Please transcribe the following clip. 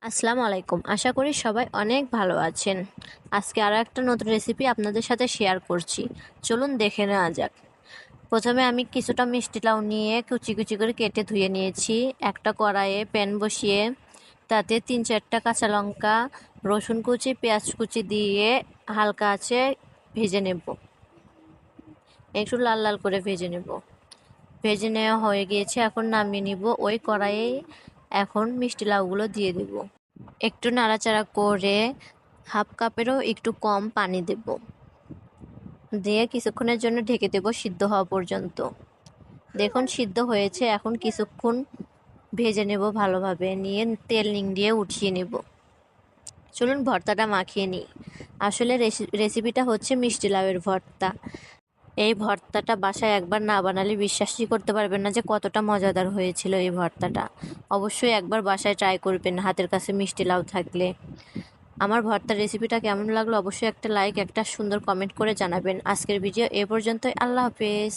আসসালামু আলাইকুম। আশা করি সবাই অনেক ভালো আছেন। আজকে আরও একটা নতুন রেসিপি আপনাদের সাথে শেয়ার করছি। চলুন দেখে নেওয়া যাক। প্রথমে আমি কিছুটা মিষ্টি লাউ নিয়ে কুচি কুচি করে কেটে ধুয়ে নিয়েছি। একটা কড়াইয়ে প্যান বসিয়ে তাতে 3-4টা কাঁচা লঙ্কা, রসুন কুচি, পেঁয়াজ কুচি দিয়ে হালকা আঁচে ভেজে নেব। একটু লাল লাল করে ভেজে নেব। ভেজে নেওয়া হয়ে গিয়েছে, এখন নামিয়ে নিব। ওই কড়াইয়ে এখন মিষ্টি লাউগুলো দিয়ে দেব। একটু নাড়াচাড়া করে হাফ কাপেরও একটু কম পানি দেব, দিয়ে কিছুক্ষণের জন্য ঢেকে দেব সিদ্ধ হওয়া পর্যন্ত। দেখুন সিদ্ধ হয়েছে, এখন কিছুক্ষণ ভেজে নেব ভালোভাবে, নিয়ে তেল নিংড়িয়ে উঠিয়ে নেব। চলুন ভর্তাটা মাখিয়ে নিই। আসলে রেসিপিটা হচ্ছে মিষ্টি লাউয়ের ভর্তা। এই ভর্তাটা বাসায় একবার না বানালে বিশ্বাসই করতে পারবেন না যে কতটা মজাদার হয়েছিল এই ভর্তাটা। অবশ্যই একবার বাসায় ট্রাই করবেন হাতের কাছে মিষ্টি লাউ থাকলে। আমার ভর্তার রেসিপিটা কেমন লাগলো অবশ্যই একটা লাইক, একটা সুন্দর কমেন্ট করে জানাবেন। আজকের ভিডিও এ পর্যন্তই। আল্লাহ হাফেজ।